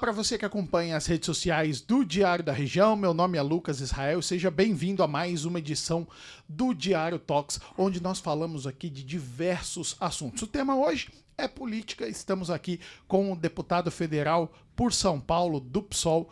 para você que acompanha as redes sociais do Diário da Região. Meu nome é Lucas Israel. Seja bem-vindo a mais uma edição do Diário Talks, onde nós falamos aqui de diversos assuntos. O tema hoje é política. Estamos aqui com o deputado federal por São Paulo, do PSOL,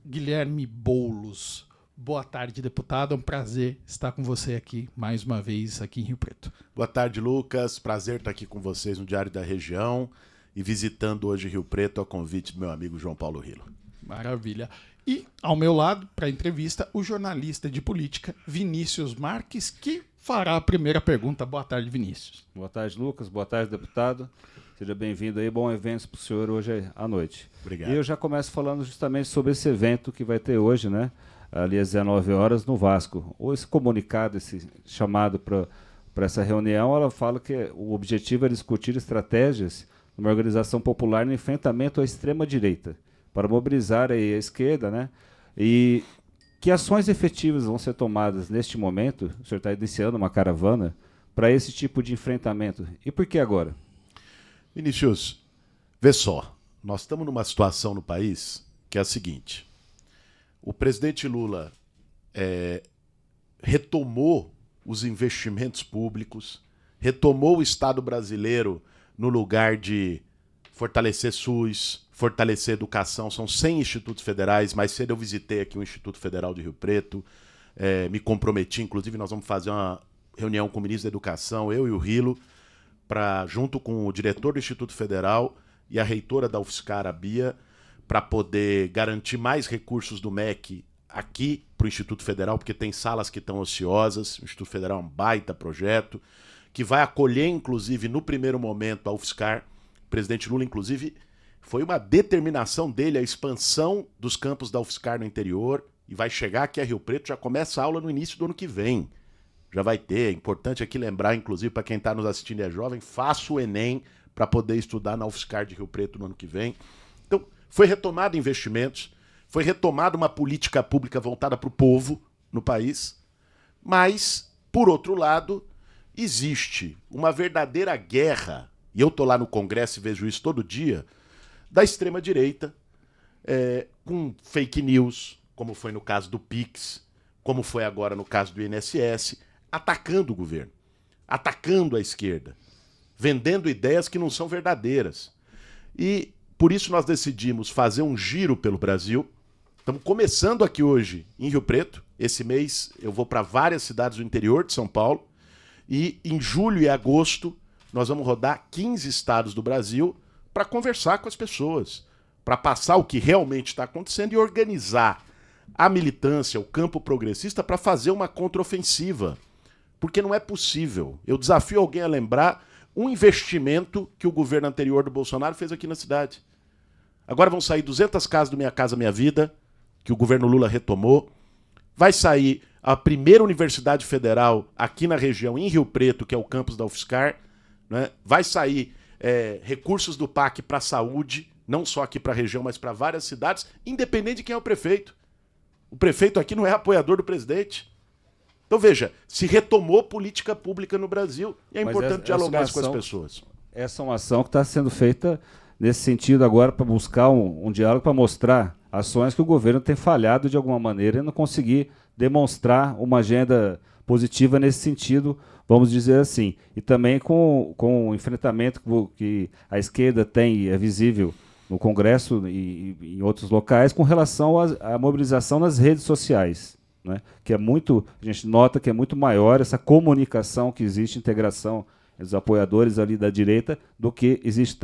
Guilherme Boulos. Boa tarde, deputado. É um prazer estar com você aqui mais uma vez aqui em Rio Preto. Boa tarde, Lucas. Prazer estar aqui com vocês no Diário da Região e visitando hoje Rio Preto a convite do meu amigo João Paulo Rilo. Maravilha. E ao meu lado, para a entrevista, o jornalista de política Vinícius Marques, que fará a primeira pergunta. Boa tarde, Vinícius. Boa tarde, Lucas. Boa tarde, deputado. Seja bem-vindo aí. Bom evento para o senhor hoje à noite. Obrigado. E eu já começo falando justamente sobre esse evento que vai ter hoje, né? Ali às 19 horas no Vasco. Ou esse comunicado, esse chamado para essa reunião, ela fala que o objetivo é discutir estratégias numa organização popular no enfrentamento à extrema-direita, para mobilizar aí a esquerda, né? E que ações efetivas vão ser tomadas neste momento? O senhor está iniciando uma caravana para esse tipo de enfrentamento. E por que agora? Vinícius, vê só, nós estamos numa situação no país que é a seguinte: o presidente Lula retomou os investimentos públicos, retomou o Estado brasileiro no lugar de fortalecer SUS, fortalecer educação. São 100 institutos federais. Mais cedo eu visitei aqui o Instituto Federal de Rio Preto, me comprometi, inclusive nós vamos fazer uma reunião com o ministro da Educação, eu e o Rilo, junto com o diretor do Instituto Federal e a reitora da UFSCar, a Bia, para poder garantir mais recursos do MEC aqui para o Instituto Federal, porque tem salas que estão ociosas. O Instituto Federal é um baita projeto, que vai acolher, inclusive, no primeiro momento, a UFSCar. O presidente Lula, inclusive, foi uma determinação dele a expansão dos campos da UFSCar no interior, e vai chegar aqui a Rio Preto, já começa a aula no início do ano que vem. Já vai ter. É importante aqui lembrar, inclusive, para quem está nos assistindo e é jovem, faça o Enem para poder estudar na UFSCar de Rio Preto no ano que vem. Então, foi retomado investimentos, foi retomada uma política pública voltada para o povo no país, mas, por outro lado, existe uma verdadeira guerra, e eu estou lá no Congresso e vejo isso todo dia, da extrema-direita, com fake news, como foi no caso do Pix, como foi agora no caso do INSS, atacando o governo, atacando a esquerda, vendendo ideias que não são verdadeiras. E por isso nós decidimos fazer um giro pelo Brasil. Estamos começando aqui hoje em Rio Preto. Esse mês eu vou para várias cidades do interior de São Paulo. E em julho e agosto nós vamos rodar 15 estados do Brasil para conversar com as pessoas, para passar o que realmente está acontecendo e organizar a militância, o campo progressista, para fazer uma contraofensiva. Porque não é possível. Eu desafio alguém a lembrar um investimento que o governo anterior do Bolsonaro fez aqui na cidade. Agora vão sair 200 casas do Minha Casa Minha Vida, que o governo Lula retomou. Vai sair a primeira universidade federal aqui na região, em Rio Preto, que é o campus da UFSCar. Né? Vai sair recursos do PAC para a saúde, não só aqui para a região, mas para várias cidades, independente de quem é o prefeito. O prefeito aqui não é apoiador do presidente. Então veja, se retomou política pública no Brasil e é importante dialogar isso com as pessoas. Essa é uma ação que está sendo feita nesse sentido agora para buscar um diálogo, para mostrar ações que o governo tem falhado de alguma maneira e não conseguir demonstrar uma agenda positiva nesse sentido, vamos dizer assim. E também com o enfrentamento que a esquerda tem e é visível no Congresso e em outros locais com relação à mobilização nas redes sociais. Né? Que é muito, a gente nota que é muito maior essa comunicação que existe, integração entre os apoiadores ali da direita do que existe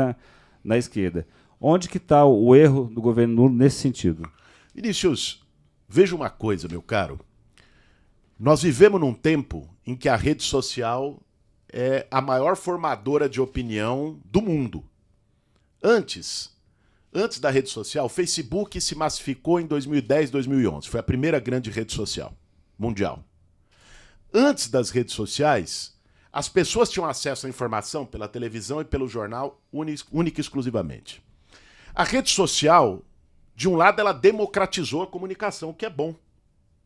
na esquerda. Onde que está o erro do governo Lula nesse sentido? Vinícius, veja uma coisa, meu caro. Nós vivemos num tempo em que a rede social é a maior formadora de opinião do mundo. Antes da rede social, o Facebook se massificou em 2010, 2011. Foi a primeira grande rede social mundial. Antes das redes sociais, as pessoas tinham acesso à informação pela televisão e pelo jornal única e exclusivamente. A rede social, de um lado, ela democratizou a comunicação, o que é bom.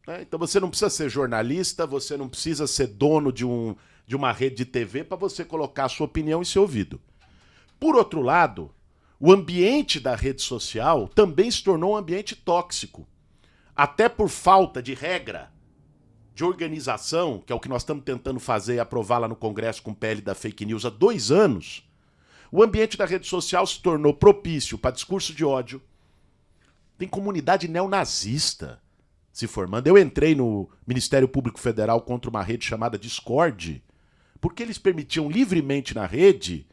Né? Então você não precisa ser jornalista, você não precisa ser dono de uma rede de TV para você colocar a sua opinião e ser ouvido. Por outro lado, o ambiente da rede social também se tornou um ambiente tóxico. Até por falta de regra, de organização, que é o que nós estamos tentando fazer e aprovar lá no Congresso com o PL da fake news há 2 anos, o ambiente da rede social se tornou propício para discurso de ódio. Tem comunidade neonazista se formando. Eu entrei no Ministério Público Federal contra uma rede chamada Discord, porque eles permitiam livremente na rede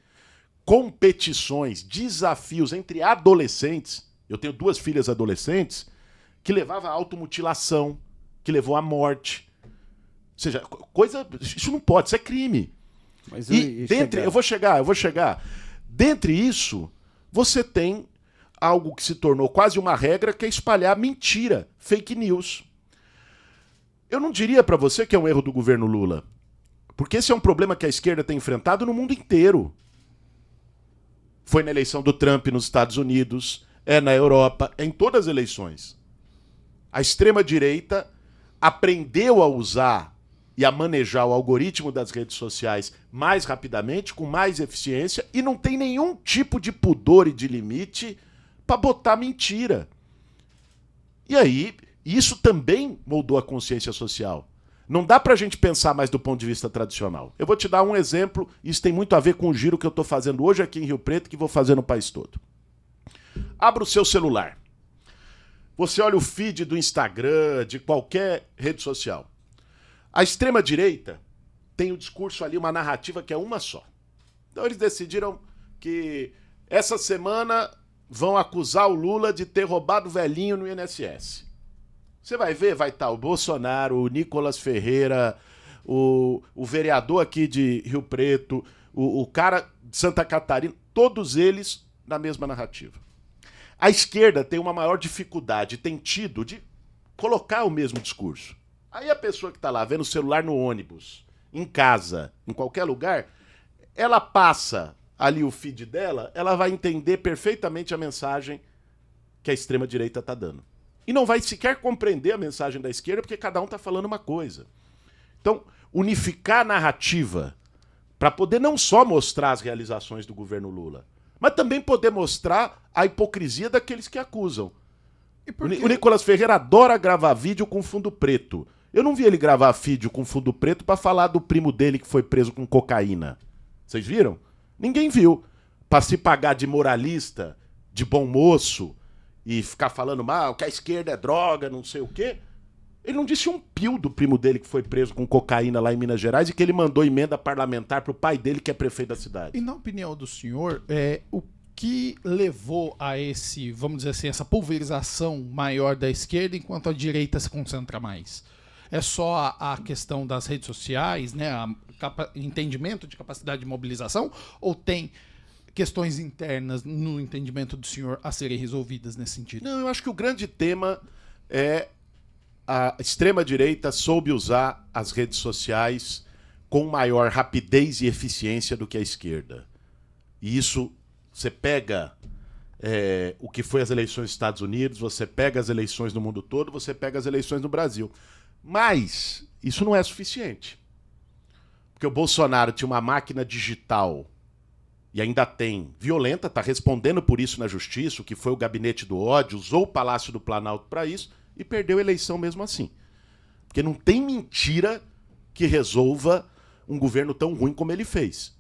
competições, desafios entre adolescentes. Eu tenho 2 filhas adolescentes que levavam a automutilação, que levou à morte. Ou seja, isso não pode, isso é crime. Mas eu vou chegar. Dentre isso, você tem algo que se tornou quase uma regra, que é espalhar mentira, fake news. Eu não diria para você que é um erro do governo Lula, porque esse é um problema que a esquerda tem enfrentado no mundo inteiro. Foi na eleição do Trump nos Estados Unidos, é na Europa, é em todas as eleições. A extrema-direita aprendeu a usar e a manejar o algoritmo das redes sociais mais rapidamente, com mais eficiência, e não tem nenhum tipo de pudor e de limite para botar mentira. E aí, isso também moldou a consciência social. Não dá pra gente pensar mais do ponto de vista tradicional. Eu vou te dar um exemplo, isso tem muito a ver com o giro que eu tô fazendo hoje aqui em Rio Preto, que vou fazer no país todo. Abra o seu celular. Você olha o feed do Instagram, de qualquer rede social. A extrema-direita tem o discurso ali, uma narrativa que é uma só. Então eles decidiram que essa semana vão acusar o Lula de ter roubado o velhinho no INSS. Você vai ver, vai estar o Bolsonaro, o Nicolas Ferreira, o vereador aqui de Rio Preto, o cara de Santa Catarina, todos eles na mesma narrativa. A esquerda tem uma maior dificuldade, tem tido, de colocar o mesmo discurso. Aí a pessoa que está lá vendo o celular no ônibus, em casa, em qualquer lugar, ela passa ali o feed dela, ela vai entender perfeitamente a mensagem que a extrema-direita está dando. E não vai sequer compreender a mensagem da esquerda, porque cada um está falando uma coisa. Então, unificar a narrativa para poder não só mostrar as realizações do governo Lula, mas também poder mostrar a hipocrisia daqueles que acusam. O Nicolas Ferreira adora gravar vídeo com fundo preto. Eu não vi ele gravar vídeo com fundo preto para falar do primo dele que foi preso com cocaína. Vocês viram? Ninguém viu. Para se pagar de moralista, de bom moço, e ficar falando mal, que a esquerda é droga, não sei o quê. Ele não disse um pio do primo dele que foi preso com cocaína lá em Minas Gerais e que ele mandou emenda parlamentar pro pai dele, que é prefeito da cidade. E na opinião do senhor, o que levou a esse, vamos dizer assim, essa pulverização maior da esquerda enquanto a direita se concentra mais? É só a questão das redes sociais, né, entendimento de capacidade de mobilização, ou tem questões internas no entendimento do senhor a serem resolvidas nesse sentido? Não, eu acho que o grande tema é a extrema-direita soube usar as redes sociais com maior rapidez e eficiência do que a esquerda. E isso, você pega o que foi as eleições nos Estados Unidos, você pega as eleições no mundo todo, você pega as eleições no Brasil. Mas isso não é suficiente. Porque o Bolsonaro tinha uma máquina digital, e ainda tem, violenta, está respondendo por isso na justiça, o que foi o gabinete do ódio, usou o Palácio do Planalto para isso, e perdeu a eleição mesmo assim. Porque não tem mentira que resolva um governo tão ruim como ele fez.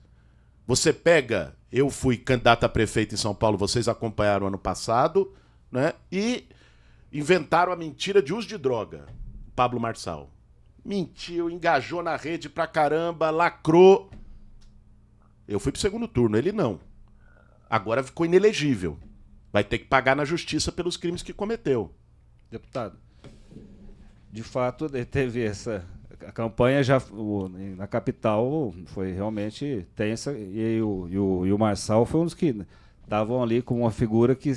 Você pega, eu fui candidato a prefeito em São Paulo, vocês acompanharam ano passado, né? E inventaram a mentira de uso de droga. Pablo Marçal. Mentiu, engajou na rede pra caramba, lacrou. Eu fui pro segundo turno, ele não. Agora ficou inelegível. Vai ter que pagar na justiça pelos crimes que cometeu. Deputado, de fato, teve essa... A campanha já na capital foi realmente tensa, e o Marçal foi um dos que estavam ali como uma figura que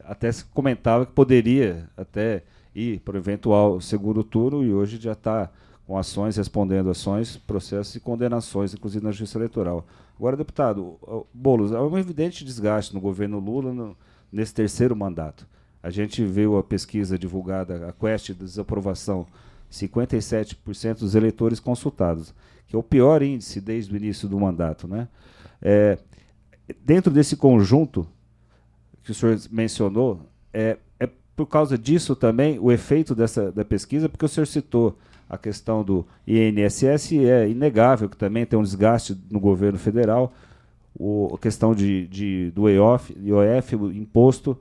até se comentava que poderia até ir para o eventual segundo turno, e hoje já está com ações, respondendo ações, processos e condenações, inclusive na Justiça Eleitoral. Agora, deputado, Boulos, há um evidente desgaste no governo Lula nesse terceiro mandato. A gente viu a pesquisa divulgada, a Quest de desaprovação, 57% dos eleitores consultados, que é o pior índice desde o início do mandato, né? Dentro desse conjunto, que o senhor mencionou, é por causa disso também o efeito da pesquisa, porque o senhor citou a questão do INSS, e é inegável que também tem um desgaste no governo federal, a questão do IOF, o imposto.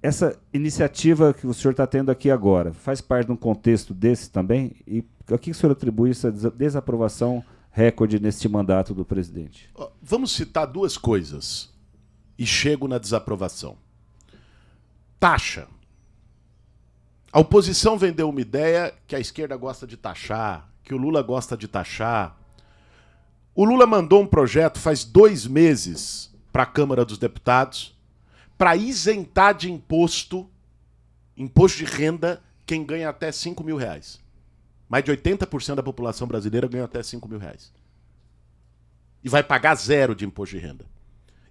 Essa iniciativa que o senhor está tendo aqui agora faz parte de um contexto desse também? E a que o senhor atribui essa desaprovação recorde neste mandato do presidente? Vamos citar duas coisas e chego na desaprovação. Taxa. A oposição vendeu uma ideia que a esquerda gosta de taxar, que o Lula gosta de taxar. O Lula mandou um projeto faz 2 meses para a Câmara dos Deputados para isentar de imposto de renda, quem ganha até R$5.000. Mais de 80% da população brasileira ganha até R$5.000. E vai pagar 0 de imposto de renda.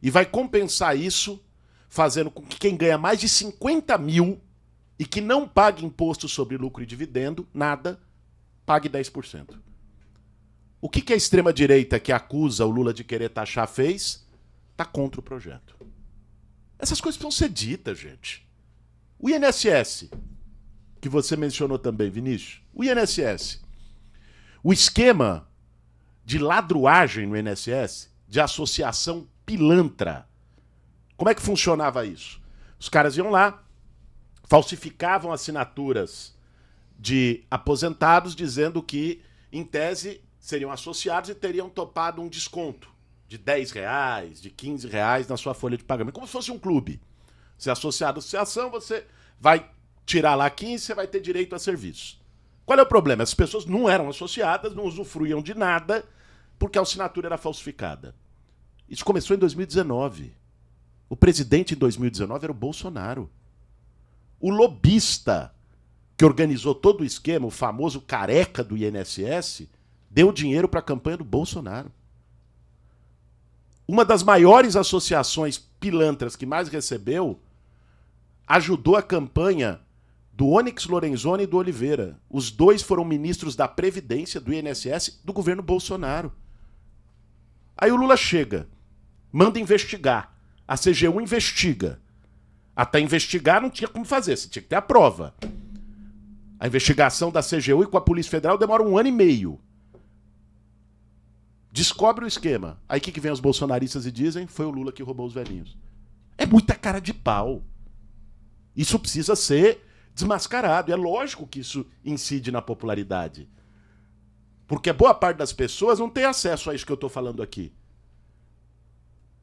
E vai compensar isso fazendo com que quem ganha mais de 50 mil e que não pague imposto sobre lucro e dividendo, nada, pague 10%. O que a extrema-direita que acusa o Lula de querer taxar fez? Está contra o projeto. Essas coisas precisam ser ditas, gente. O INSS, que você mencionou também, Vinícius, o INSS, o esquema de ladruagem no INSS, de associação pilantra, como é que funcionava isso? Os caras iam lá, falsificavam assinaturas de aposentados, dizendo que, em tese, seriam associados e teriam topado um desconto de R$10, de R$15 na sua folha de pagamento, como se fosse um clube. Você é associado à associação, você vai tirar lá 15, você vai ter direito a serviço. Qual é o problema? As pessoas não eram associadas, não usufruíam de nada, porque a assinatura era falsificada. Isso começou em 2019. O presidente em 2019 era o Bolsonaro. O lobista que organizou todo o esquema, o famoso careca do INSS, deu dinheiro para a campanha do Bolsonaro. Uma das maiores associações pilantras que mais recebeu ajudou a campanha do Onyx Lorenzoni e do Oliveira. Os dois foram ministros da Previdência, do INSS, do governo Bolsonaro. Aí o Lula chega, manda investigar. A CGU investiga. Até investigar não tinha como fazer, você tinha que ter a prova. A investigação da CGU e com a Polícia Federal demora 1 ano e meio. Descobre o esquema. Aí o que vem os bolsonaristas e dizem? Foi o Lula que roubou os velhinhos. É muita cara de pau. Isso precisa ser desmascarado. É lógico que isso incide na popularidade. Porque boa parte das pessoas não tem acesso a isso que eu estou falando aqui.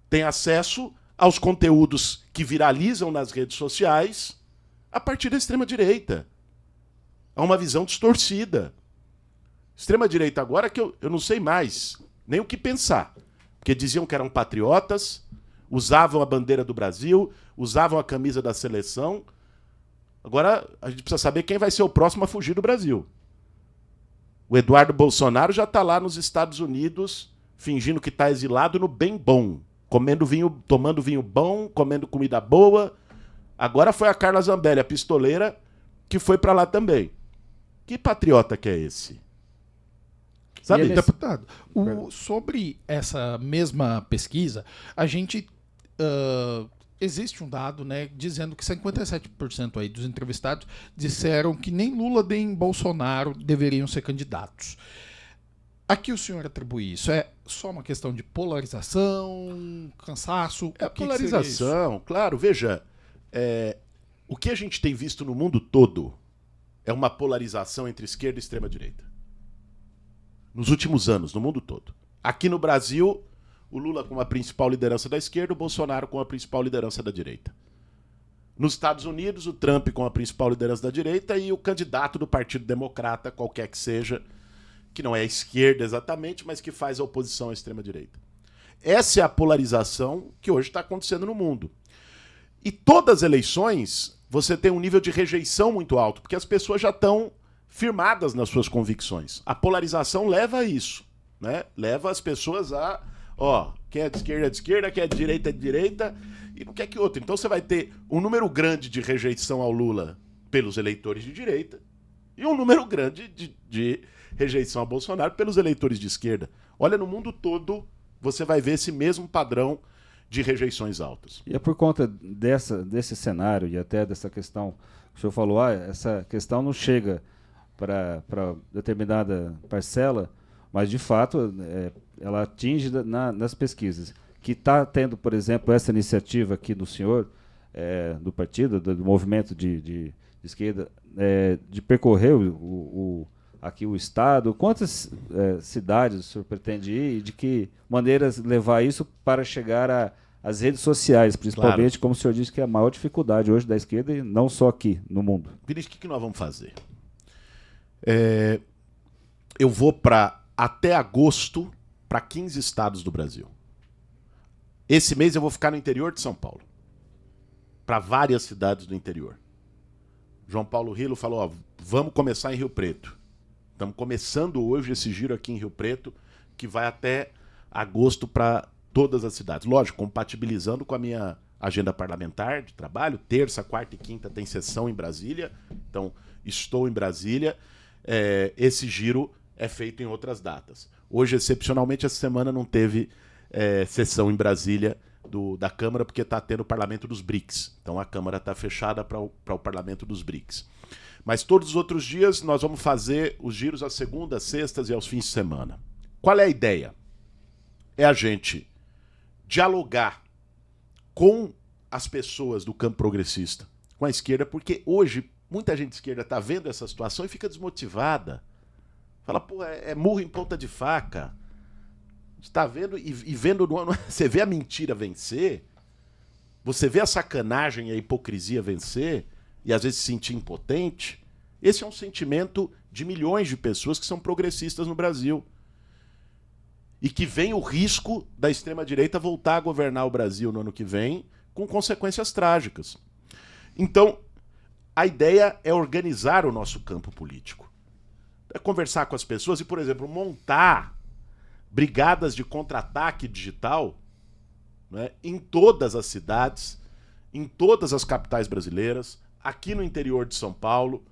Tem acesso aos conteúdos que viralizam nas redes sociais a partir da extrema-direita. Há uma visão distorcida. Extrema-direita agora que eu não sei mais nem o que pensar. Porque diziam que eram patriotas, usavam a bandeira do Brasil, usavam a camisa da seleção. Agora a gente precisa saber quem vai ser o próximo a fugir do Brasil. O Eduardo Bolsonaro já está lá nos Estados Unidos, fingindo que está exilado no bem bom. Tomando vinho bom, comendo comida boa. Agora foi a Carla Zambelli, a pistoleira, que foi para lá também. Que patriota que é esse? Sabe, deputado, sobre essa mesma pesquisa, a gente existe um dado, né, dizendo que 57% aí dos entrevistados disseram que nem Lula nem Bolsonaro deveriam ser candidatos. A que o senhor atribui isso? É só uma questão de polarização, cansaço? É polarização, claro. Veja, o que a gente tem visto no mundo todo é uma polarização entre esquerda e extrema-direita. Nos últimos anos, no mundo todo. Aqui no Brasil, o Lula com a principal liderança da esquerda, o Bolsonaro com a principal liderança da direita. Nos Estados Unidos, o Trump com a principal liderança da direita e o candidato do Partido Democrata, qualquer que seja, que não é a esquerda exatamente, mas que faz a oposição à extrema-direita. Essa é a polarização que hoje está acontecendo no mundo. E todas as eleições, você tem um nível de rejeição muito alto, porque as pessoas já estão firmadas nas suas convicções. A polarização leva a isso, né? Leva as pessoas a, quem é de esquerda, quem é de direita, e não quer que outro. Então você vai ter um número grande de rejeição ao Lula pelos eleitores de direita e um número grande de rejeição ao Bolsonaro pelos eleitores de esquerda. Olha, no mundo todo você vai ver esse mesmo padrão de rejeições altas. E é por conta desse cenário e até dessa questão que o senhor falou, essa questão não chega para determinada parcela, mas de fato ela atinge nas pesquisas. Que está tendo, por exemplo, essa iniciativa aqui do senhor, do partido, do movimento de esquerda, de percorrer aqui o Estado. Quantas cidades o senhor pretende ir e de que maneiras levar isso para chegar às redes sociais, principalmente, claro, como o senhor disse, que é a maior dificuldade hoje da esquerda, e não só aqui, no mundo? Vinícius, o que nós vamos fazer? Eu vou até agosto para 15 estados do Brasil. Esse mês eu vou ficar no interior de São Paulo, para várias cidades do interior. João Paulo Rilo falou, vamos começar em Rio Preto. Estamos começando hoje esse giro aqui em Rio Preto, que vai até agosto para todas as cidades. Lógico, compatibilizando com a minha agenda parlamentar de trabalho. Terça, quarta e quinta tem sessão em Brasília. Então, estou em Brasília. Esse giro é feito em outras datas. Hoje, excepcionalmente, essa semana não teve sessão em Brasília da Câmara, porque está tendo o parlamento dos BRICS. Então, a Câmara está fechada para o parlamento dos BRICS. Mas todos os outros dias nós vamos fazer os giros às segundas, sextas e aos fins de semana. Qual é a ideia? É a gente dialogar com as pessoas do campo progressista, com a esquerda, porque hoje muita gente de esquerda está vendo essa situação e fica desmotivada. Fala, pô, é murro em ponta de faca. Está vendo e vendo, você vê a mentira vencer, você vê a sacanagem e a hipocrisia vencer, e às vezes se sentir impotente. Esse é um sentimento de milhões de pessoas que são progressistas no Brasil. E que vem o risco da extrema-direita voltar a governar o Brasil no ano que vem, com consequências trágicas. Então, a ideia é organizar o nosso campo político. É conversar com as pessoas e, por exemplo, montar brigadas de contra-ataque digital, né, em todas as cidades, em todas as capitais brasileiras, aqui no interior de São Paulo,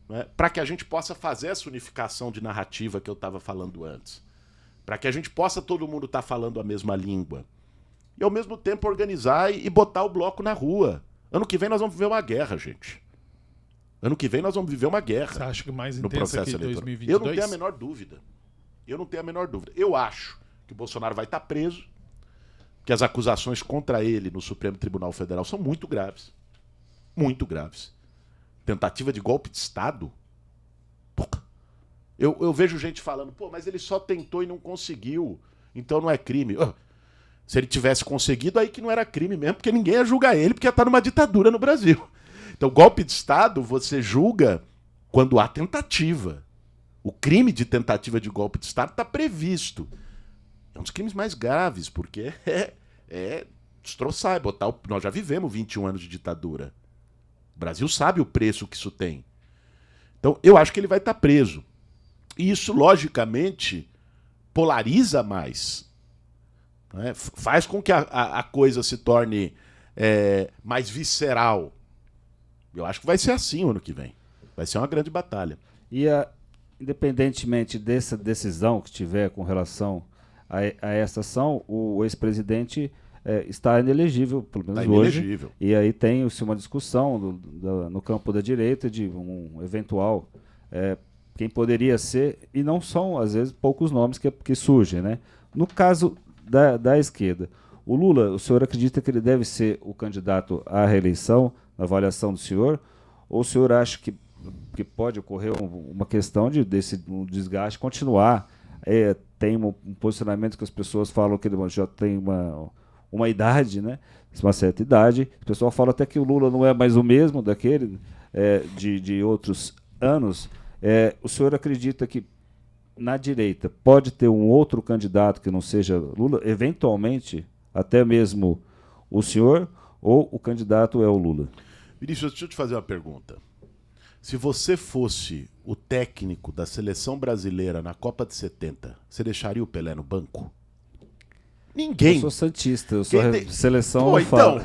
né, para que a gente possa fazer essa unificação de narrativa que eu estava falando antes. Para que a gente possa todo mundo estar falando a mesma língua. E ao mesmo tempo organizar e botar o bloco na rua. Ano que vem nós vamos viver uma guerra, gente. Ano que vem nós vamos viver uma guerra. Você acha que mais no intensa processo que eleitoral. 2022? Eu não tenho a menor dúvida. Eu acho que o Bolsonaro vai estar preso, que as acusações contra ele no Supremo Tribunal Federal são muito graves. Muito graves. Tentativa de golpe de Estado? Eu vejo gente falando, pô, mas ele só tentou e não conseguiu, então não é crime. Se ele tivesse conseguido, aí que não era crime mesmo, porque ninguém ia julgar ele, porque ia estar numa ditadura no Brasil. Então, golpe de Estado você julga quando há tentativa. O crime de tentativa de golpe de Estado está previsto. É um dos crimes mais graves, porque é destroçar, botar nós já vivemos 21 anos de ditadura. O Brasil sabe o preço que isso tem. Então, eu acho que ele vai estar preso. E isso, logicamente, polariza mais. Né? Faz com que a coisa se torne mais visceral. Eu acho que vai ser assim o ano que vem. Vai ser uma grande batalha. E, independentemente dessa decisão que tiver com relação a essa ação, o ex-presidente está inelegível, pelo menos hoje. Inelegível. E aí tem-se uma discussão no campo da direita de um eventual quem poderia ser, e não são, às vezes, poucos nomes que surgem, né? No caso da esquerda, o Lula, o senhor acredita que ele deve ser o candidato à reeleição, na avaliação do senhor? Ou o senhor acha que pode ocorrer uma questão desse desgaste continuar? Tem um posicionamento que as pessoas falam que ele já tem uma idade, né? Uma certa idade. O pessoal fala até que o Lula não é mais o mesmo daquele de outros anos. O senhor acredita que na direita pode ter um outro candidato que não seja Lula, eventualmente, até mesmo o senhor, ou o candidato é o Lula? Vinícius, deixa eu te fazer uma pergunta. Se você fosse o técnico da seleção brasileira na Copa de 70, você deixaria o Pelé no banco? Ninguém. Eu sou santista, eu sou seleção. Pô, então,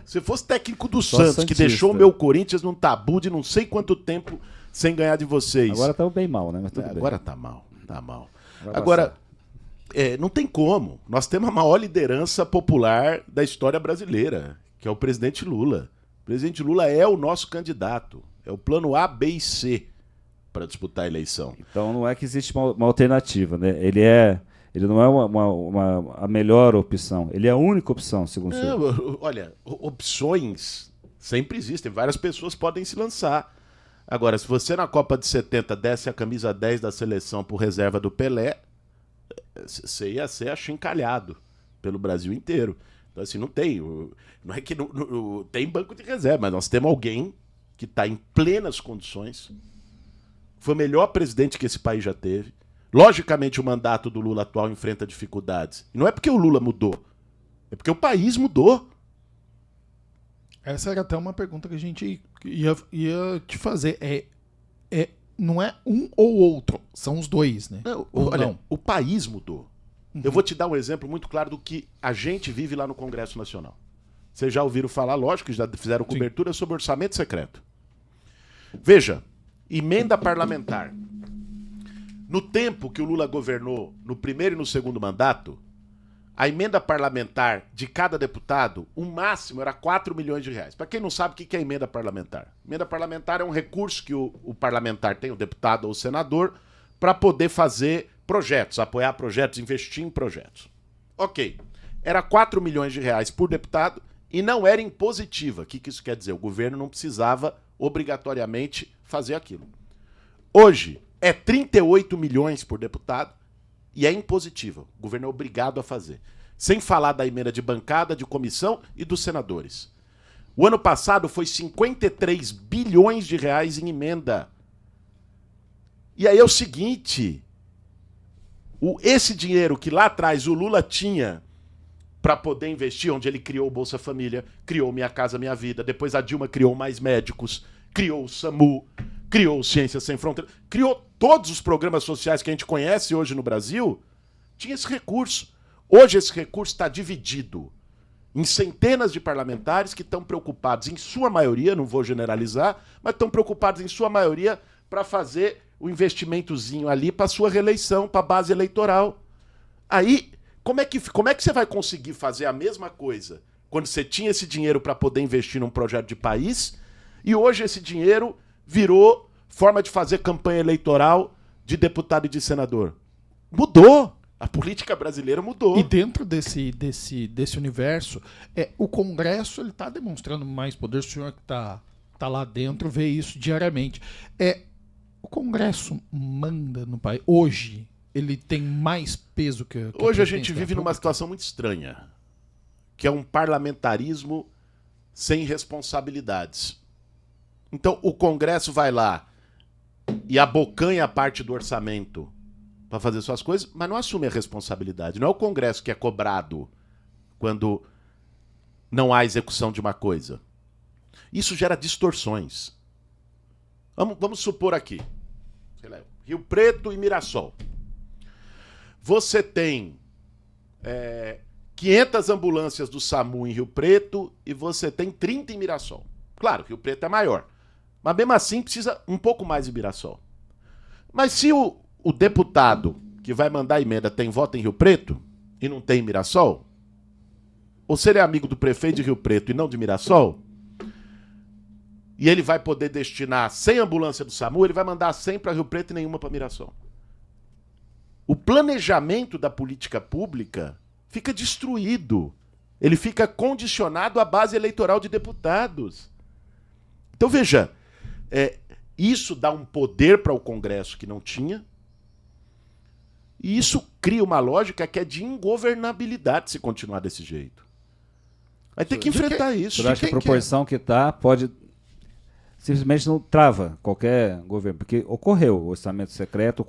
se fosse técnico do Santos, santista, que deixou o meu Corinthians num tabu de não sei quanto tempo sem ganhar de vocês. Agora tá bem mal, né? Mas tudo bem. Agora tá mal, tá mal. Agora, Não tem como. Nós temos a maior liderança popular da história brasileira, que é o presidente Lula. O presidente Lula é o nosso candidato. É o plano A, B e C para disputar a eleição. Então não é que existe uma alternativa, né? Ele não é a melhor opção. Ele é a única opção, segundo o senhor. Olha, opções sempre existem. Várias pessoas podem se lançar. Agora, se você na Copa de 70 desse a camisa 10 da seleção por reserva do Pelé, você ia ser achincalhado pelo Brasil inteiro. Então, assim, não tem. Não é que tem banco de reserva, mas nós temos alguém que está em plenas condições. Foi o melhor presidente que esse país já teve. Logicamente, o mandato do Lula atual enfrenta dificuldades. E não é porque o Lula mudou, é porque o país mudou. Essa era até uma pergunta que a gente ia te fazer. Não é um ou outro, são os dois, né? Olha, o país mudou. Uhum. Eu vou te dar um exemplo muito claro do que a gente vive lá no Congresso Nacional. Vocês já ouviram falar, lógico, que já fizeram cobertura sobre orçamento secreto. Veja, emenda parlamentar. No tempo que o Lula governou, no primeiro e no segundo mandato, a emenda parlamentar de cada deputado, o máximo era 4 milhões de reais. Para quem não sabe o que é emenda parlamentar. Emenda parlamentar é um recurso que o parlamentar tem, o deputado ou o senador, para poder fazer projetos, apoiar projetos, investir em projetos. Ok. Era 4 milhões de reais por deputado e não era impositiva. O que isso quer dizer? O governo não precisava obrigatoriamente fazer aquilo. Hoje, é 38 milhões por deputado e é impositiva. O governo é obrigado a fazer. Sem falar da emenda de bancada, de comissão e dos senadores. O ano passado foi 53 bilhões de reais em emenda. E aí é o seguinte, esse dinheiro que lá atrás o Lula tinha para poder investir, onde ele criou o Bolsa Família, criou Minha Casa Minha Vida, depois a Dilma criou Mais Médicos, criou o SAMU, criou o Ciências Sem Fronteiras, criou todos os programas sociais que a gente conhece hoje no Brasil, tinha esse recurso. Hoje esse recurso está dividido em centenas de parlamentares que estão preocupados, em sua maioria, não vou generalizar, mas estão preocupados em sua maioria para fazer o investimentozinho ali para sua reeleição, para a base eleitoral. Aí, como é que você vai conseguir fazer a mesma coisa quando você tinha esse dinheiro para poder investir num projeto de país e hoje esse dinheiro virou forma de fazer campanha eleitoral de deputado e de senador? Mudou. A política brasileira mudou. E dentro desse universo, o Congresso está demonstrando mais poder. O senhor que tá lá dentro vê isso diariamente. O Congresso manda no país. Hoje, ele tem mais peso que hoje a gente vive numa situação muito estranha, que é um parlamentarismo sem responsabilidades. Então, o Congresso vai lá e abocanha a parte do orçamento para fazer suas coisas, mas não assume a responsabilidade. Não é o Congresso que é cobrado quando não há execução de uma coisa. Isso gera distorções. Vamos supor aqui, sei lá, Rio Preto e Mirassol. Você tem 500 ambulâncias do SAMU em Rio Preto e você tem 30 em Mirassol. Claro, Rio Preto é maior, mas mesmo assim precisa um pouco mais em Mirassol. Mas se o deputado que vai mandar a emenda tem voto em Rio Preto e não tem em Mirassol, ou se ele é amigo do prefeito de Rio Preto e não de Mirassol, e ele vai poder destinar 100 ambulâncias do SAMU, ele vai mandar 100 para Rio Preto e nenhuma para Mirassol. O planejamento da política pública fica destruído. Ele fica condicionado à base eleitoral de deputados. Então, veja, isso dá um poder para o Congresso que não tinha, e isso cria uma lógica que é de ingovernabilidade se continuar desse jeito. Vai ter que enfrentar isso. Eu acho que a proporção que está pode... simplesmente não trava qualquer governo, porque ocorreu o orçamento secreto,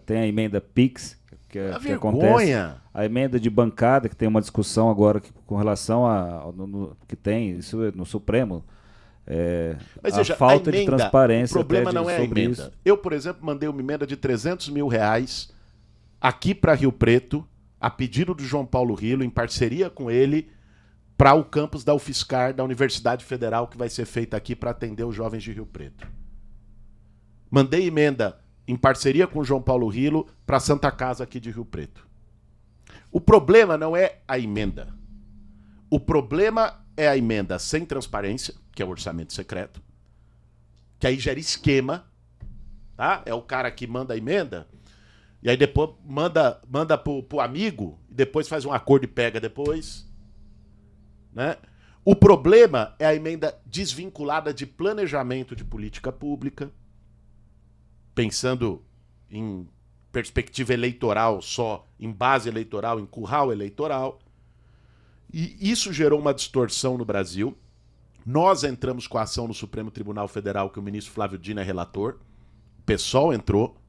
tem a emenda PIX, que acontece, a emenda de bancada, que tem uma discussão agora com relação que tem isso no Supremo, mas, a veja, falta a emenda, de transparência. O problema não é a emenda. Isso. Eu, por exemplo, mandei uma emenda de 300 mil reais aqui para Rio Preto, a pedido do João Paulo Rilo, em parceria com ele, para o campus da UFSCar, da Universidade Federal, que vai ser feita aqui para atender os jovens de Rio Preto. Mandei emenda em parceria com o João Paulo Rilo para a Santa Casa aqui de Rio Preto. O problema não é a emenda. O problema é a emenda sem transparência, que é o orçamento secreto, que aí gera esquema, tá? É o cara que manda a emenda, e aí depois manda pro amigo, e depois faz um acordo e pega depois, né? O problema é a emenda desvinculada de planejamento de política pública, pensando em perspectiva eleitoral só, em base eleitoral, em curral eleitoral. E isso gerou uma distorção no Brasil. Nós entramos com a ação no Supremo Tribunal Federal, que o ministro Flávio Dino é relator. O PSOL entrou.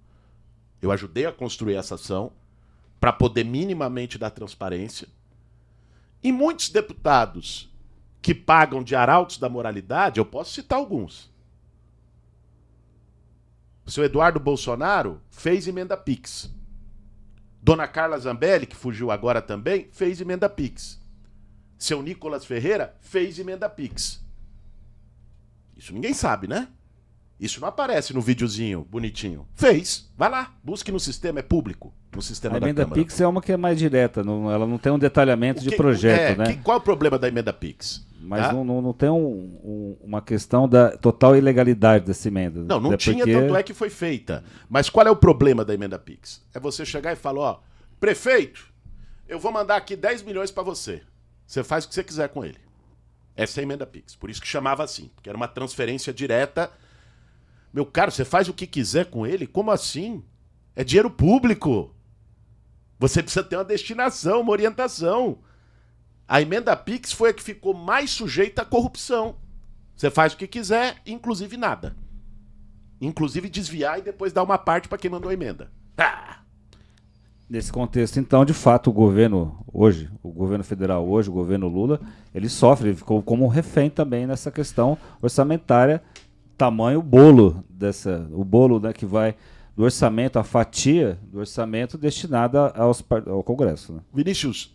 Eu ajudei a construir essa ação para poder minimamente dar transparência. E muitos deputados que pagam de arautos da moralidade, eu posso citar alguns. O seu Eduardo Bolsonaro fez emenda Pix. Dona Carla Zambelli, que fugiu agora também, fez emenda Pix. Seu Nicolas Ferreira fez emenda Pix. Isso ninguém sabe, né? Isso não aparece no videozinho bonitinho. Fez. Vai lá. Busque no sistema, é público. No sistema da Câmara. A emenda Pix é uma que é mais direta. Ela não tem um detalhamento de projeto, né? Qual é o problema da emenda Pix? Mas não tem uma questão da total ilegalidade dessa emenda. Não tinha, tanto é que foi feita. Mas qual é o problema da emenda Pix? É você chegar e falar, ó, prefeito, eu vou mandar aqui 10 milhões para você. Você faz o que você quiser com ele. Essa é a emenda Pix. Por isso que chamava assim, porque era uma transferência direta. Meu caro, você faz o que quiser com ele? Como assim? É dinheiro público. Você precisa ter uma destinação, uma orientação. A emenda Pix foi a que ficou mais sujeita à corrupção. Você faz o que quiser, inclusive nada. Inclusive desviar e depois dar uma parte para quem mandou a emenda. Nesse contexto, então, de fato, o governo hoje, o governo federal hoje, o governo Lula, ele sofre, ele ficou como um refém também nessa questão orçamentária, tamanho bolo o bolo, né, que vai do orçamento, a fatia do orçamento destinada ao Congresso. Né? Vinícius,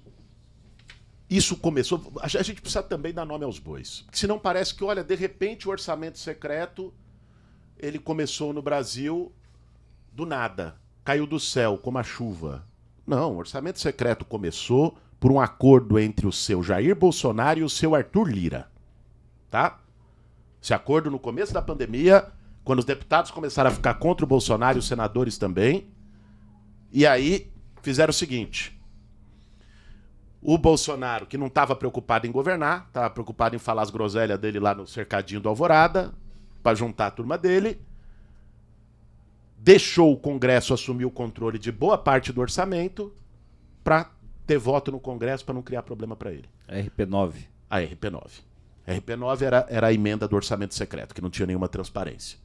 isso começou... A gente precisa também dar nome aos bois. Porque senão parece que, olha, de repente o orçamento secreto, ele começou no Brasil do nada. Caiu do céu, como a chuva. Não, o orçamento secreto começou por um acordo entre o seu Jair Bolsonaro e o seu Arthur Lira. Tá? Esse acordo no começo da pandemia, quando os deputados começaram a ficar contra o Bolsonaro e os senadores também. E aí fizeram o seguinte. O Bolsonaro, que não estava preocupado em governar, estava preocupado em falar as groselhas dele lá no cercadinho do Alvorada, para juntar a turma dele, deixou o Congresso assumir o controle de boa parte do orçamento para ter voto no Congresso para não criar problema para ele. A RP9. A RP9. A RP9 era a emenda do orçamento secreto, que não tinha nenhuma transparência.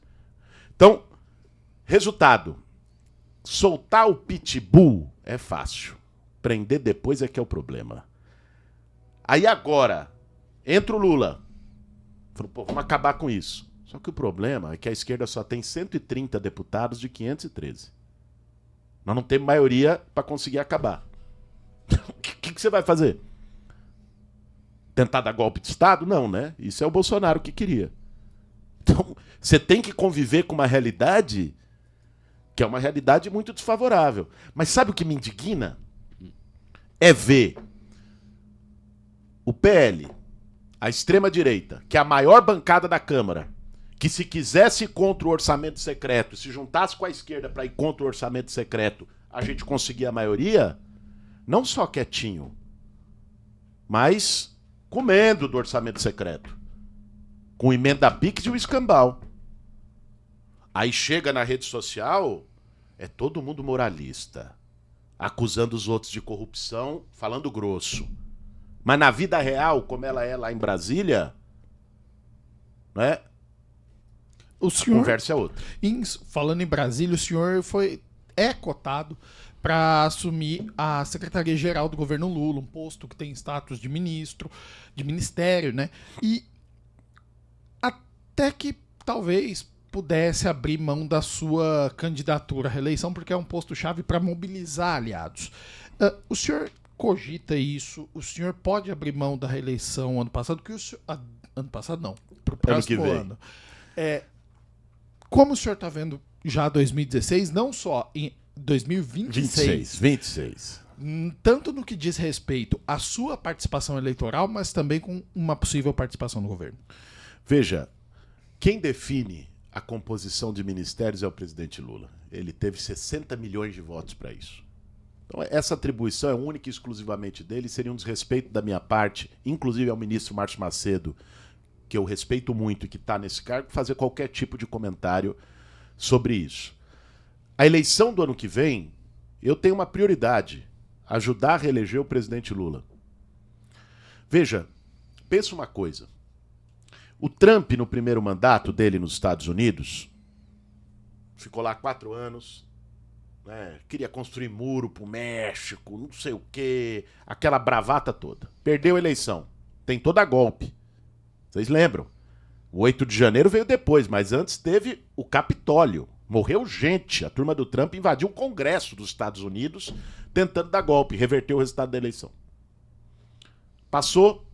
Então, resultado. Soltar o pitbull é fácil. Prender depois é que é o problema. Aí agora, entra o Lula. Falou, pô, vamos acabar com isso. Só que o problema é que a esquerda só tem 130 deputados de 513. Nós não temos maioria para conseguir acabar. O que você vai fazer? Tentar dar golpe de Estado? Não, né? Isso é o Bolsonaro que queria. Então, você tem que conviver com uma realidade que é uma realidade muito desfavorável. Mas sabe o que me indigna? É ver o PL, a extrema-direita, que é a maior bancada da Câmara, que se quisesse ir contra o orçamento secreto, se juntasse com a esquerda para ir contra o orçamento secreto, a gente conseguia a maioria, não só quietinho, mas comendo do orçamento secreto. Com emenda Pix e o escambau. Aí chega na rede social, é todo mundo moralista, acusando os outros de corrupção, falando grosso. Mas na vida real, como ela é lá em Brasília, né? A conversa é outra. Falando em Brasília, o senhor é cotado para assumir a Secretaria-Geral do governo Lula, um posto que tem status de ministro, de ministério, né? E até que talvez pudesse abrir mão da sua candidatura à reeleição, porque é um posto-chave para mobilizar aliados. O senhor cogita isso? O senhor pode abrir mão da reeleição ano passado? Ano passado não, para o próximo ano. Como o senhor está vendo já 2016, não só em 2026, 26. tanto no que diz respeito à sua participação eleitoral, mas também com uma possível participação no governo? Veja, quem define a composição de ministérios é o presidente Lula. Ele teve 60 milhões de votos para isso. Então, essa atribuição é única e exclusivamente dele, seria um desrespeito da minha parte, inclusive ao ministro Márcio Macedo, que eu respeito muito e que está nesse cargo, fazer qualquer tipo de comentário sobre isso. A eleição do ano que vem, eu tenho uma prioridade: ajudar a reeleger o presidente Lula. Veja, pensa uma coisa. O Trump, no primeiro mandato dele nos Estados Unidos, ficou lá 4 anos, né, queria construir muro pro México, não sei o quê, aquela bravata toda. Perdeu a eleição, tentou dar golpe. Vocês lembram? O 8 de janeiro veio depois, mas antes teve o Capitólio. Morreu gente. A turma do Trump invadiu o Congresso dos Estados Unidos tentando dar golpe, reverter o resultado da eleição. Passou,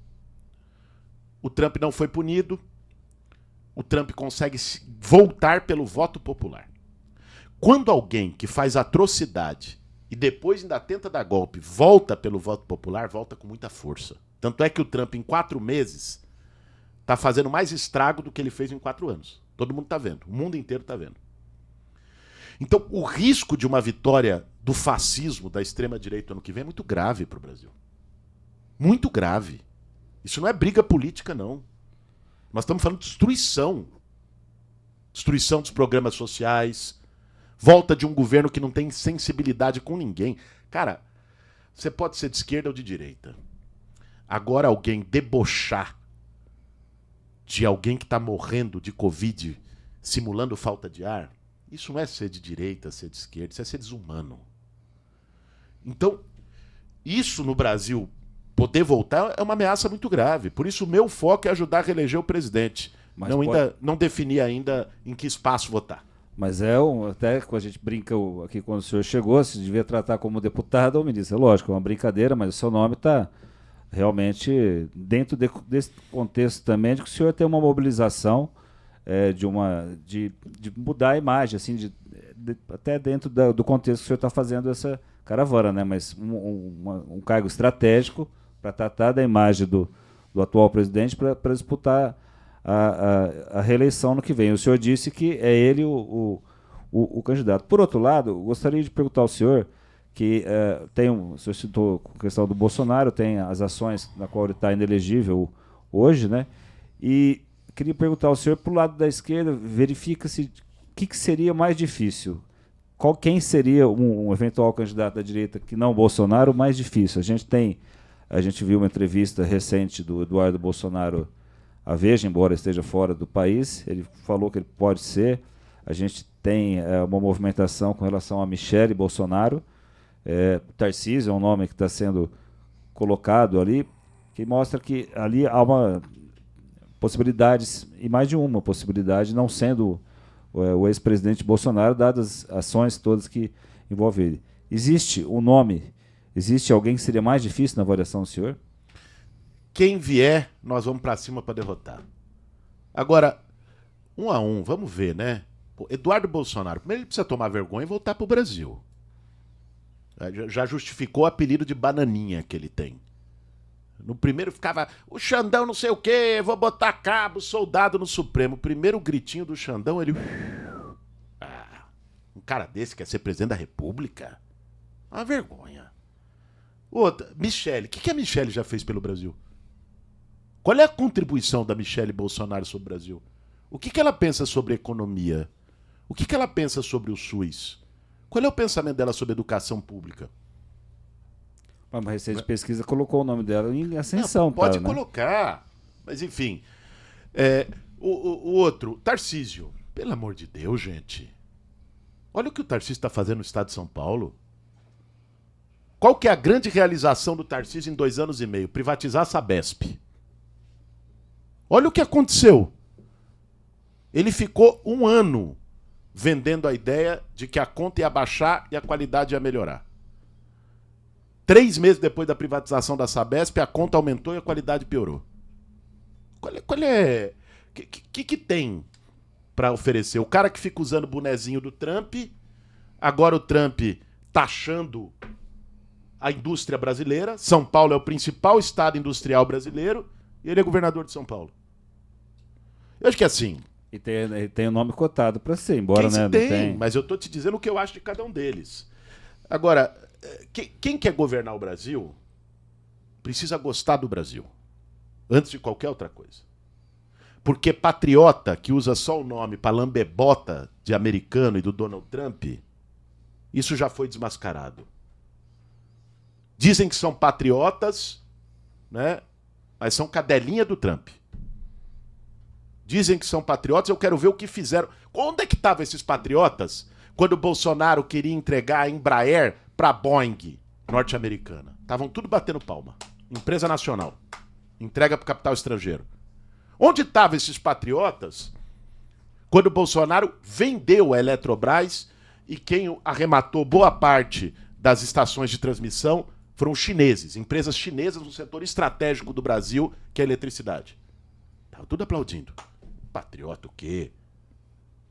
o Trump não foi punido, o Trump consegue voltar pelo voto popular. Quando alguém que faz atrocidade e depois ainda tenta dar golpe volta pelo voto popular, volta com muita força. Tanto é que o Trump, em 4 meses, está fazendo mais estrago do que ele fez em 4 anos. Todo mundo está vendo, o mundo inteiro está vendo. Então, o risco de uma vitória do fascismo, da extrema-direita ano que vem é muito grave para o Brasil. Muito grave. Isso não é briga política, não. Nós estamos falando de destruição. Destruição dos programas sociais. Volta de um governo que não tem sensibilidade com ninguém. Cara, você pode ser de esquerda ou de direita. Agora alguém debochar de alguém que está morrendo de Covid, simulando falta de ar, isso não é ser de direita, ser de esquerda, isso é ser desumano. Então, isso no Brasil poder voltar é uma ameaça muito grave. Por isso o meu foco é ajudar a reeleger o presidente. Mas Não definir ainda em que espaço votar. Mas até quando a gente brinca aqui, quando o senhor chegou, se devia tratar como deputado ou ministro. É lógico, é uma brincadeira, mas o seu nome está realmente dentro desse contexto também de que o senhor tem uma mobilização de mudar a imagem, assim, até dentro do contexto que o senhor está fazendo essa caravana, né? Mas um cargo estratégico para tratar da imagem do atual presidente para disputar a reeleição no que vem. O senhor disse que é ele o candidato. Por outro lado, eu gostaria de perguntar ao senhor que o senhor citou a questão do Bolsonaro, tem as ações na qual ele está inelegível hoje, né? E queria perguntar ao senhor, para o lado da esquerda, verifica-se o que seria mais difícil. Quem seria um eventual candidato da direita que não Bolsonaro mais difícil? A gente viu uma entrevista recente do Eduardo Bolsonaro à Veja, embora esteja fora do país, ele falou que ele pode ser. A gente tem uma movimentação com relação a Michele Bolsonaro. Tarcísio é um nome que está sendo colocado ali, que mostra que ali há uma possibilidade, e mais de uma possibilidade, não sendo o ex-presidente Bolsonaro, dadas as ações todas que envolvem ele. Existe um nome, existe alguém que seria mais difícil na avaliação do senhor? Quem vier, nós vamos para cima para derrotar. Agora, 1 a 1, vamos ver, né? Pô, Eduardo Bolsonaro, primeiro ele precisa tomar vergonha e voltar para o Brasil. Já justificou o apelido de bananinha que ele tem. No primeiro ficava, o Xandão não sei o quê, vou botar cabo, soldado no Supremo. O primeiro gritinho do Xandão, ele... um cara desse quer ser presidente da República? Uma vergonha. Outra, Michele. O que a Michele já fez pelo Brasil? Qual é a contribuição da Michele Bolsonaro sobre o Brasil? O que ela pensa sobre economia? O que ela pensa sobre o SUS? Qual é o pensamento dela sobre educação pública? Uma recente pesquisa colocou o nome dela em ascensão. Não, pode né? colocar. Mas, enfim. O outro, Tarcísio. Pelo amor de Deus, gente. Olha o que o Tarcísio está fazendo no estado de São Paulo. Qual que é a grande realização do Tarcísio em 2 anos e meio? Privatizar a Sabesp. Olha o que aconteceu. Ele ficou 1 ano vendendo a ideia de que a conta ia baixar e a qualidade ia melhorar. 3 meses depois da privatização da Sabesp, a conta aumentou e a qualidade piorou. Qual é... que tem para oferecer? O cara que fica usando o bonezinho do Trump, agora o Trump taxando a indústria brasileira. São Paulo é o principal estado industrial brasileiro e ele é governador de São Paulo. Eu acho que é assim. E tem o nome cotado para ser, embora, né? Tem, mas eu tô te dizendo o que eu acho de cada um deles. Agora, quem quer governar o Brasil precisa gostar do Brasil, antes de qualquer outra coisa. Porque patriota que usa só o nome para lambebota de americano e do Donald Trump, isso já foi desmascarado. Dizem que são patriotas, né? Mas são cadelinha do Trump. Dizem que são patriotas, eu quero ver o que fizeram. Onde é que estavam esses patriotas quando o Bolsonaro queria entregar a Embraer para a Boeing norte-americana? Estavam tudo batendo palma. Empresa nacional. Entrega para o capital estrangeiro. Onde estavam esses patriotas quando o Bolsonaro vendeu a Eletrobras e quem arrematou boa parte das estações de transmissão foram chineses, empresas chinesas no setor estratégico do Brasil, que é a eletricidade. Estava tudo aplaudindo. Patriota o quê?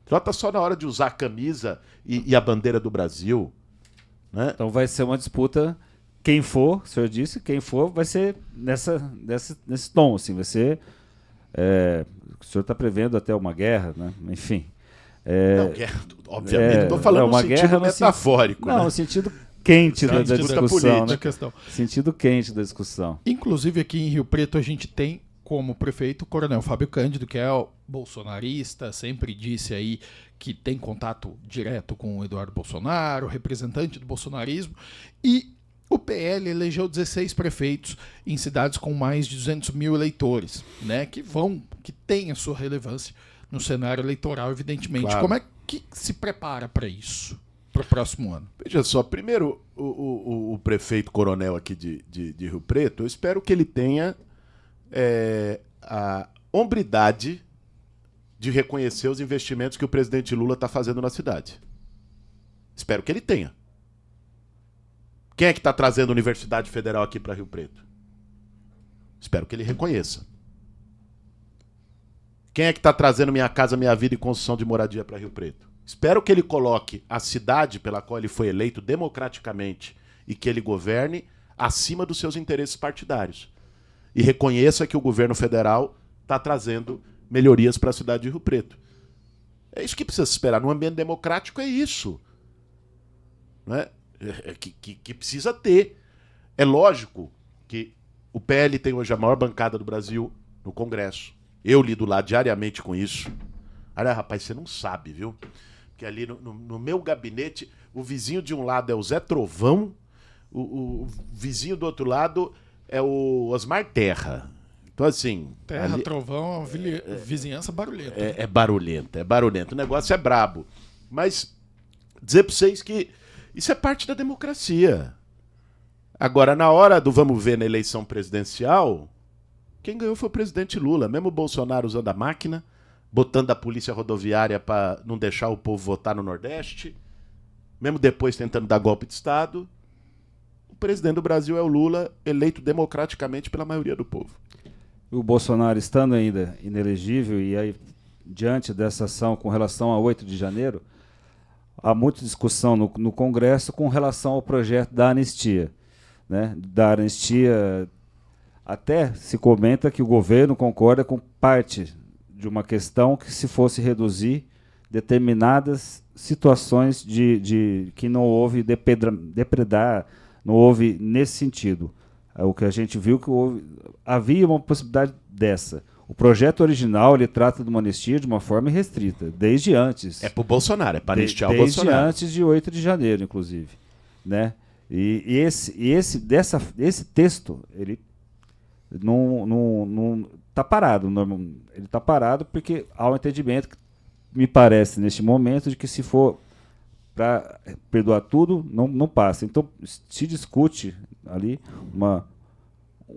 Patriota só na hora de usar a camisa e a bandeira do Brasil. Né? Então vai ser uma disputa, quem for, o senhor disse, quem for vai ser nesse tom, assim, vai ser... o senhor está prevendo até uma guerra, né? Enfim. Não, guerra, obviamente, estou falando no sentido metafórico. Não, né? no sentido quente da discussão. Né? Questão. Sentido quente da discussão. Inclusive aqui em Rio Preto a gente tem como prefeito o Coronel Fábio Cândido, que é o bolsonarista, sempre disse aí que tem contato direto com o Eduardo Bolsonaro, representante do bolsonarismo, e o PL elegeu 16 prefeitos em cidades com mais de 200 mil eleitores, né, que têm a sua relevância no cenário eleitoral, evidentemente. Claro. Como é que se prepara para isso, para o próximo ano? Veja só, primeiro, o prefeito coronel aqui de Rio Preto, eu espero que ele tenha a hombridade de reconhecer os investimentos que o presidente Lula está fazendo na cidade. Espero que ele tenha. Quem é que está trazendo a Universidade Federal aqui para Rio Preto? Espero que ele reconheça. Quem é que está trazendo Minha Casa Minha Vida e construção de moradia para Rio Preto? Espero que ele coloque a cidade pela qual ele foi eleito democraticamente e que ele governe acima dos seus interesses partidários. E reconheça que o governo federal está trazendo melhorias para a cidade de Rio Preto. É isso que precisa se esperar. Num ambiente democrático é isso. Não é? Que precisa ter. É lógico que o PL tem hoje a maior bancada do Brasil no Congresso. Eu lido lá diariamente com isso. Olha, rapaz, você não sabe, viu? Porque ali no meu gabinete, o vizinho de um lado é o Zé Trovão, o vizinho do outro lado é o Osmar Terra. Então, assim... Terra, ali, trovão, vizinhança barulhenta. É barulhenta, é barulhento. O negócio é brabo. Mas dizer para vocês que isso é parte da democracia. Agora, na hora do vamos ver na eleição presidencial, quem ganhou foi o presidente Lula. Mesmo o Bolsonaro usando a máquina, botando a polícia rodoviária para não deixar o povo votar no Nordeste, mesmo depois tentando dar golpe de Estado, o presidente do Brasil é o Lula, eleito democraticamente pela maioria do povo. O Bolsonaro estando ainda inelegível e aí, diante dessa ação com relação a 8 de janeiro, há muita discussão no Congresso com relação ao projeto da anistia. Né? Da anistia, até se comenta que o governo concorda com parte de uma questão que se fosse reduzir determinadas situações de que não houve depredar, não houve nesse sentido. O que a gente viu que havia uma possibilidade dessa. O projeto original ele trata de uma anistia de uma forma restrita, desde antes. É para o Bolsonaro, é para anistiar o Bolsonaro. Desde antes de 8 de janeiro, inclusive. Né? E esse texto, ele não está parado. Ele está parado porque há um entendimento, que me parece, neste momento, de que se for para perdoar tudo, não passa. Então, se discute ali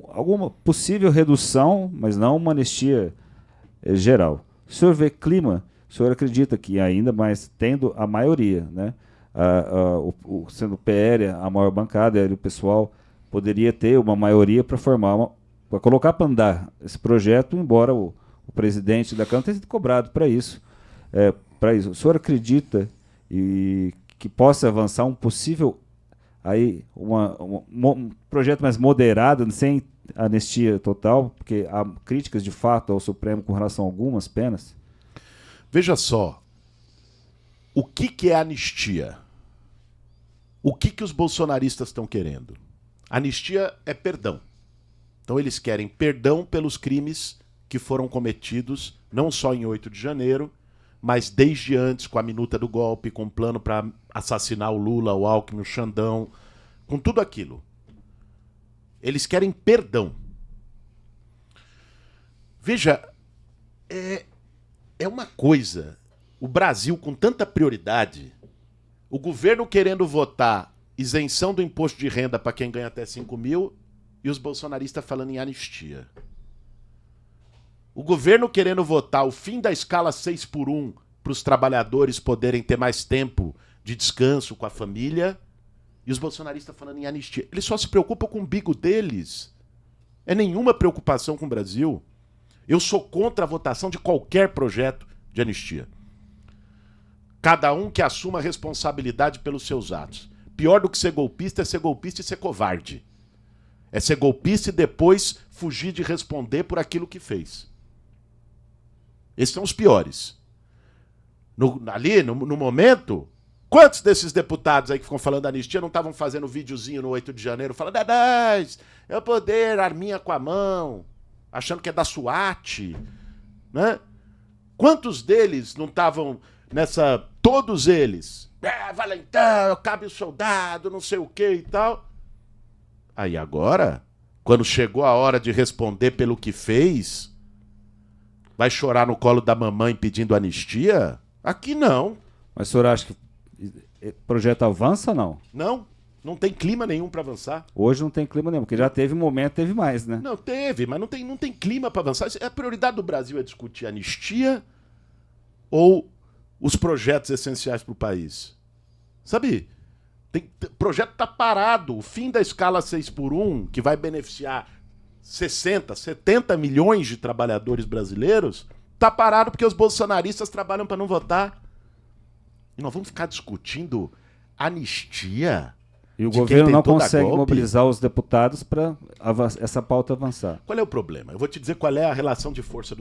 alguma possível redução, mas não uma anistia geral. O senhor vê clima, o senhor acredita que ainda mais tendo a maioria, né? Sendo o PL a maior bancada, o pessoal poderia ter uma maioria para formar para colocar para andar esse projeto, embora o presidente da Câmara tenha sido cobrado para isso. O senhor acredita que possa avançar um possível aí um projeto mais moderado, sem anistia total, porque há críticas de fato ao Supremo com relação a algumas penas? Veja só, o que é anistia? O que os bolsonaristas estão querendo? Anistia é perdão. Então eles querem perdão pelos crimes que foram cometidos, não só em 8 de janeiro, mas desde antes, com a minuta do golpe, com o plano para assassinar o Lula, o Alckmin, o Xandão, com tudo aquilo. Eles querem perdão. Veja, é uma coisa, o Brasil com tanta prioridade, o governo querendo votar isenção do imposto de renda para quem ganha até 5 mil e os bolsonaristas falando em anistia. O governo querendo votar o fim da escala 6x1 para os trabalhadores poderem ter mais tempo de descanso com a família e os bolsonaristas falando em anistia. Eles só se preocupam com o umbigo deles. É nenhuma preocupação com o Brasil. Eu sou contra a votação de qualquer projeto de anistia. Cada um que assuma a responsabilidade pelos seus atos. Pior do que ser golpista é ser golpista e ser covarde. É ser golpista e depois fugir de responder por aquilo que fez. Esses são os piores. No momento, quantos desses deputados aí que ficam falando da anistia não estavam fazendo videozinho no 8 de janeiro falando é o poder, arminha com a mão, achando que é da SWAT, né? Quantos deles não estavam nessa... Todos eles. Valentão, cabe o soldado, não sei o que e tal. Aí agora, quando chegou a hora de responder pelo que fez, vai chorar no colo da mamãe pedindo anistia? Aqui não. Mas o senhor acha que o projeto avança ou não? Não tem clima nenhum para avançar. Hoje não tem clima nenhum, porque já teve momento, teve mais, né? Não, teve, mas não tem clima para avançar. A prioridade do Brasil é discutir anistia ou os projetos essenciais para o país? Sabe? O projeto está parado. O fim da escala 6x1, que vai beneficiar 60, 70 milhões de trabalhadores brasileiros, está parado porque os bolsonaristas trabalham para não votar. E nós vamos ficar discutindo anistia? E o governo não consegue mobilizar os deputados para essa pauta avançar. Qual é o problema? Eu vou te dizer qual é a relação de força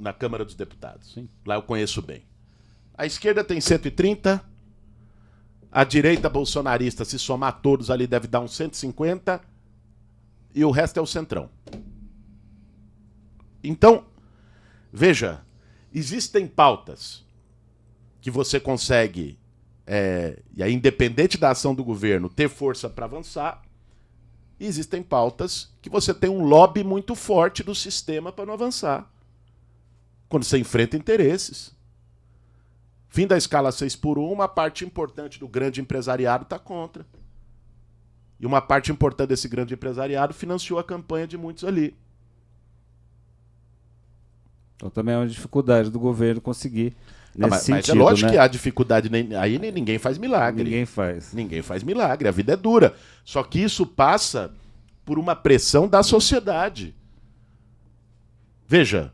na Câmara dos Deputados. Sim. Lá eu conheço bem. A esquerda tem 130, a direita bolsonarista, se somar todos ali, deve dar uns 150, e o resto é o centrão. Então, veja, existem pautas que você consegue, e aí, independente da ação do governo, ter força para avançar, e existem pautas que você tem um lobby muito forte do sistema para não avançar. Quando você enfrenta interesses. Fim da escala 6x1, uma parte importante do grande empresariado está contra. E uma parte importante desse grande empresariado financiou a campanha de muitos ali. Então também é uma dificuldade do governo conseguir nesse sentido, mas é lógico, né, que há dificuldade. Aí ninguém faz milagre. Ninguém faz milagre. A vida é dura. Só que isso passa por uma pressão da sociedade. Veja,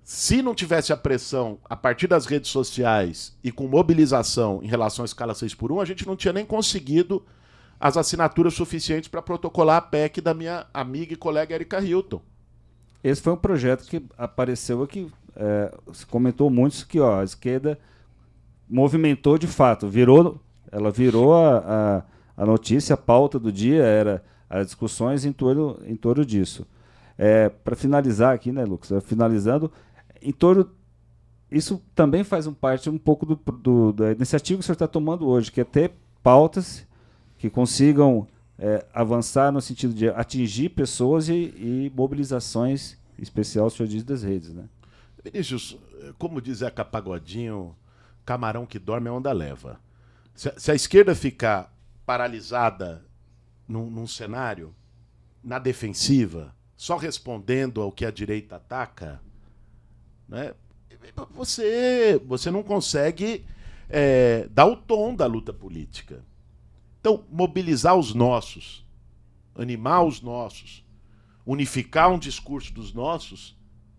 se não tivesse a pressão a partir das redes sociais e com mobilização em relação à escala 6x1, a gente não tinha nem conseguido as assinaturas suficientes para protocolar a PEC da minha amiga e colega Erika Hilton. Esse foi um projeto que apareceu aqui, se comentou muito que a esquerda movimentou de fato, ela virou a notícia, a pauta do dia, era as discussões em torno disso. Para finalizar aqui, né, Lucas? Finalizando, isso também faz parte um pouco da iniciativa que o senhor está tomando hoje, que é ter pautas que consigam avançar no sentido de atingir pessoas e mobilizações, em especial, o senhor diz, das redes, né? Vinícius, como diz Zeca Pagodinho, camarão que dorme a onda leva. Se a esquerda ficar paralisada num cenário, na defensiva, só respondendo ao que a direita ataca, né, você não consegue dar o tom da luta política. Então, mobilizar os nossos, animar os nossos, unificar um discurso dos nossos,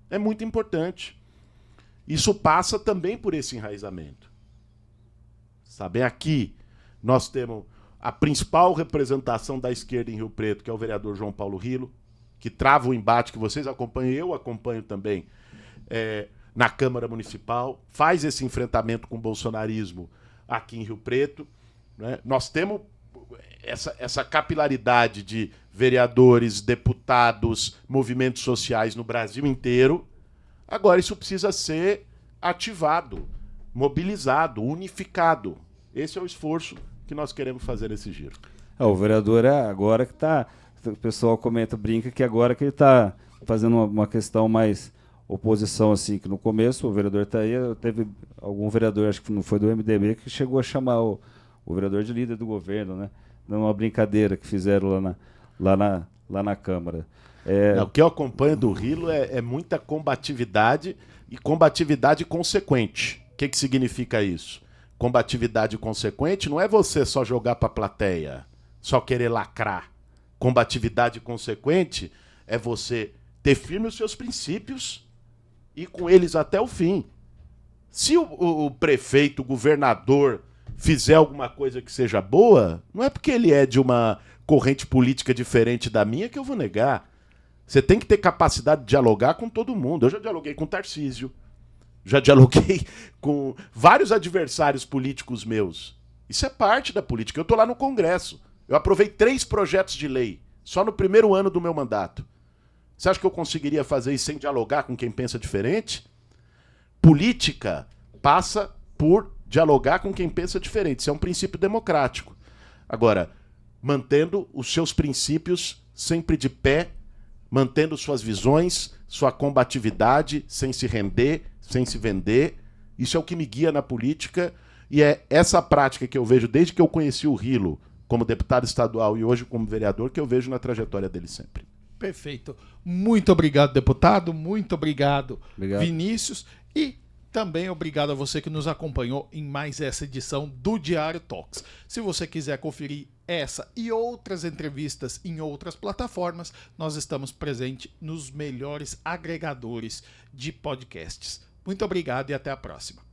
é muito importante. Isso passa também por esse enraizamento. Sabe, aqui nós temos a principal representação da esquerda em Rio Preto, que é o vereador João Paulo Rilo, que trava o embate que vocês acompanham, eu acompanho também, na Câmara Municipal, faz esse enfrentamento com o bolsonarismo aqui em Rio Preto. Né? Nós temos essa capilaridade de vereadores, deputados, movimentos sociais no Brasil inteiro. Agora isso precisa ser ativado, mobilizado, unificado. Esse é o esforço que nós queremos fazer nesse giro. O vereador é agora que está... O pessoal comenta, brinca, que agora que ele está fazendo uma questão mais oposição, assim, que no começo o vereador está aí, teve algum vereador, acho que não foi do MDB, que chegou a chamar o vereador de líder do governo, né? Numa brincadeira que fizeram lá na Câmara. O que eu acompanho do Rilo é muita combatividade e combatividade consequente. O que significa isso? Combatividade consequente não é você só jogar para a plateia, só querer lacrar. Combatividade consequente é você ter firme os seus princípios e com eles até o fim. Se o prefeito, o governador fizer alguma coisa que seja boa, não é porque ele é de uma corrente política diferente da minha que eu vou negar. Você tem que ter capacidade de dialogar com todo mundo. Eu já dialoguei com o Tarcísio, já dialoguei com vários adversários políticos meus. Isso é parte da política. Eu estou lá no Congresso. Eu aprovei 3 projetos de lei, só no primeiro ano do meu mandato. Você acha que eu conseguiria fazer isso sem dialogar com quem pensa diferente? Política passa por dialogar com quem pensa diferente. Isso é um princípio democrático. Agora, mantendo os seus princípios sempre de pé, mantendo suas visões, sua combatividade, sem se render, sem se vender. Isso é o que me guia na política e é essa prática que eu vejo desde que eu conheci o Rilo como deputado estadual e hoje como vereador que eu vejo na trajetória dele sempre. Perfeito. Muito obrigado, deputado. Muito obrigado, Vinícius. E também obrigado a você que nos acompanhou em mais essa edição do Diário Talks. Se você quiser conferir essa e outras entrevistas em outras plataformas, nós estamos presentes nos melhores agregadores de podcasts. Muito obrigado e até a próxima.